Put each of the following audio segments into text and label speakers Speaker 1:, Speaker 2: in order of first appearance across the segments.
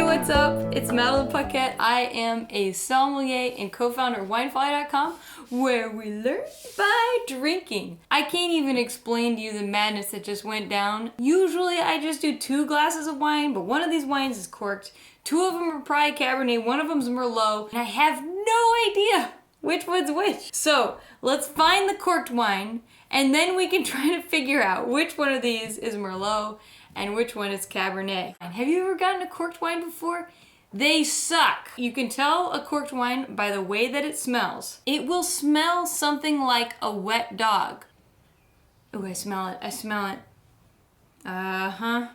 Speaker 1: what's up? It's Madeline Paquette. I am a sommelier and co-founder of WineFolly.com, where we learn by drinking. I can't even explain to you the madness that just went down. Usually I just do 2 glasses of wine, but one of these wines is corked. 2 of them are probably Cabernet, one of them is Merlot, and I have no idea which one's which. So let's find the corked wine, and then we can try to figure out which one of these is Merlot and which one is Cabernet. Have you ever gotten a corked wine before? They suck. You can tell a corked wine by the way that it smells. It will smell something like a wet dog. Oh, I smell it. I smell it. Uh-huh.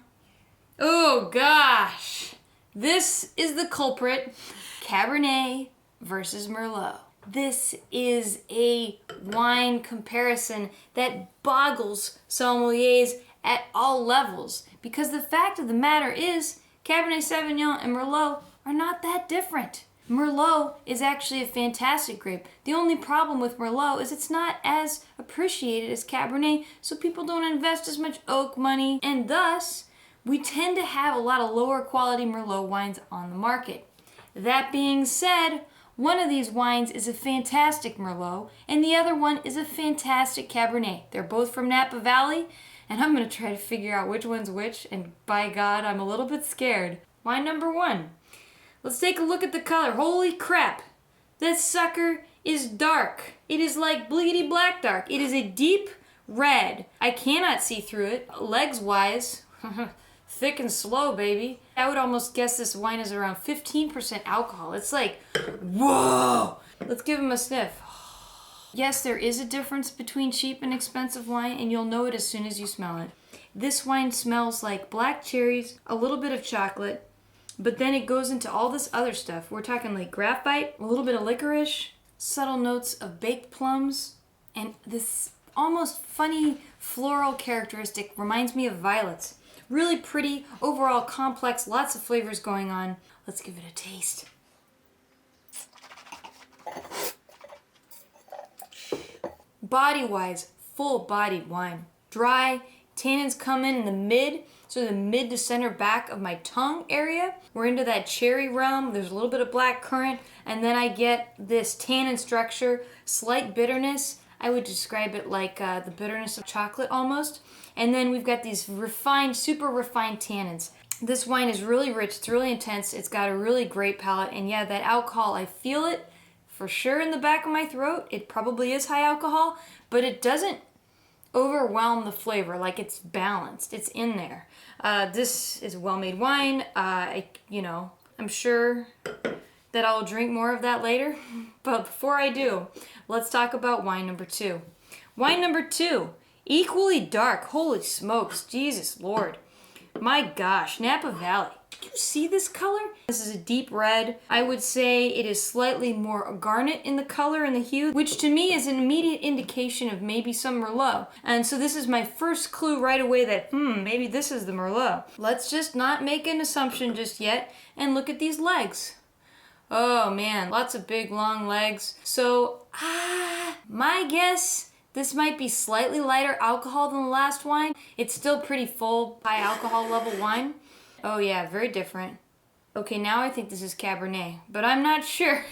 Speaker 1: Oh, gosh. This is the culprit. Cabernet versus Merlot. This is a wine comparison that boggles sommeliers at all levels, because the fact of the matter is Cabernet Sauvignon and Merlot are not that different. Merlot is actually a fantastic grape. The only problem with Merlot is it's not as appreciated as Cabernet, so people don't invest as much oak money, and thus we tend to have a lot of lower quality Merlot wines on the market. That being said, one of these wines is a fantastic Merlot, and the other one is a fantastic Cabernet. They're both from Napa Valley, and I'm going to try to figure out which one's which, and by God, I'm a little bit scared. Wine number 1. Let's take a look at the color. Holy crap! This sucker is dark. It is like bleedy black dark. It is a deep red. I cannot see through it. Legs-wise, thick and slow, baby. I would almost guess this wine is around 15% alcohol. It's like, whoa! Let's give him a sniff. Yes, there is a difference between cheap and expensive wine, and you'll know it as soon as you smell it. This wine smells like black cherries, a little bit of chocolate, but then it goes into all this other stuff. We're talking like graphite, a little bit of licorice, subtle notes of baked plums, and this almost funny floral characteristic reminds me of violets. Really pretty, overall complex, lots of flavors going on. Let's give it a taste. Body-wise, full-bodied wine. Dry, tannins come in the mid, so the mid to center back of my tongue area. We're into that cherry realm. There's a little bit of black currant, and then I get this tannin structure, slight bitterness. I would describe it like the bitterness of chocolate almost. And then we've got these refined, super refined tannins. This wine is really rich, it's really intense, it's got a really great palate, and yeah, that alcohol, I feel it for sure in the back of my throat. It probably is high alcohol, but it doesn't overwhelm the flavor. Like, it's balanced, it's in there. This is a well-made wine. I'm sure that I'll drink more of that later, but before I do, let's talk about wine number 2. Wine number 2. Equally dark. Holy smokes. Jesus Lord. My gosh. Napa Valley. Do you see this color? This is a deep red. I would say it is slightly more garnet in the color and the hue, which to me is an immediate indication of maybe some Merlot. And so this is my first clue right away that, maybe this is the Merlot. Let's just not make an assumption just yet and look at these legs. Oh man, lots of big long legs. So, my guess, this might be slightly lighter alcohol than the last wine. It's still pretty full, high alcohol level wine. Oh yeah, very different. Okay, now I think this is Cabernet, but I'm not sure.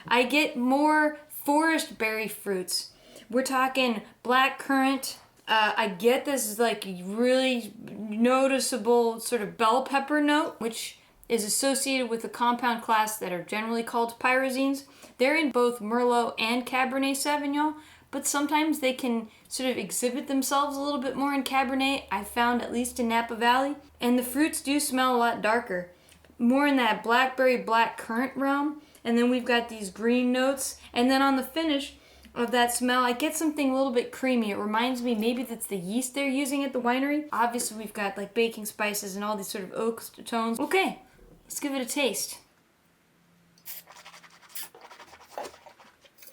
Speaker 1: I get more forest berry fruits. We're talking black currant. I get this like really noticeable sort of bell pepper note, which is associated with a compound class that are generally called pyrazines. They're in both Merlot and Cabernet Sauvignon, but sometimes they can sort of exhibit themselves a little bit more in Cabernet, I found, at least in Napa Valley. And the fruits do smell a lot darker, more in that blackberry black currant realm. And then we've got these green notes. And then on the finish of that smell, I get something a little bit creamy. It reminds me maybe that's the yeast they're using at the winery. Obviously we've got like baking spices and all these sort of oak tones. Okay, let's give it a taste.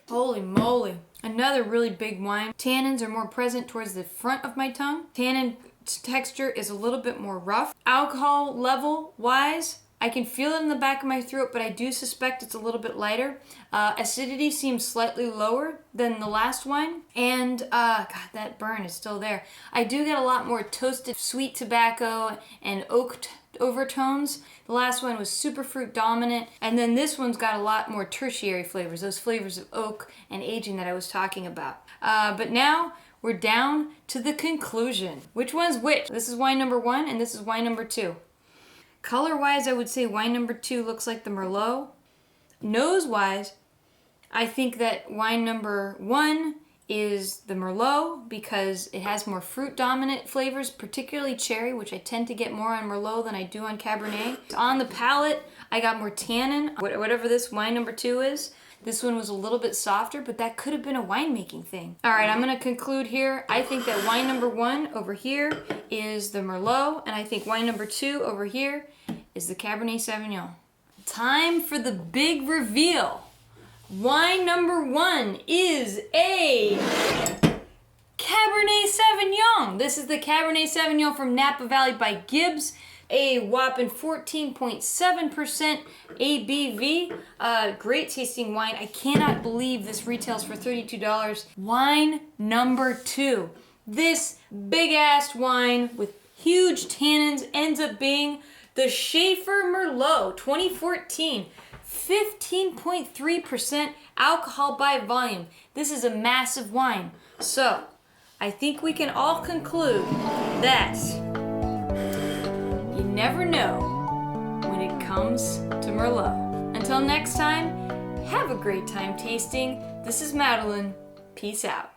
Speaker 1: Holy moly. Another really big wine. Tannins are more present towards the front of my tongue. Tannin texture is a little bit more rough. Alcohol level wise, I can feel it in the back of my throat, but I do suspect it's a little bit lighter. Acidity seems slightly lower than the last wine. And, God, that burn is still there. I do get a lot more toasted sweet tobacco and oak overtones. The last one was super fruit dominant. And then this one's got a lot more tertiary flavors, those flavors of oak and aging that I was talking about. But now we're down to the conclusion. Which one's which? This is wine number 1 and this is wine number 2. Color-wise, I would say wine number 2 looks like the Merlot. Nose-wise, I think that wine number 1 is the Merlot because it has more fruit-dominant flavors, particularly cherry, which I tend to get more on Merlot than I do on Cabernet. On the palate, I got more tannin, whatever this wine number 2 is. This one was a little bit softer, but that could have been a winemaking thing. All right, I'm gonna conclude here. I think that wine number 1 over here is the Merlot, and I think wine number 2 over here is the Cabernet Sauvignon. Time for the big reveal. Wine number 1 is a Cabernet Sauvignon. This is the Cabernet Sauvignon from Napa Valley by Gibbs. A whopping 14.7% ABV. Great tasting wine. I cannot believe this retails for $32. Wine number 2. This big ass wine with huge tannins ends up being the Schaefer Merlot 2014. 15.3% alcohol by volume. This is a massive wine. So, I think we can all conclude that you never know when it comes to Merlot. Until next time, have a great time tasting. This is Madeline. Peace out.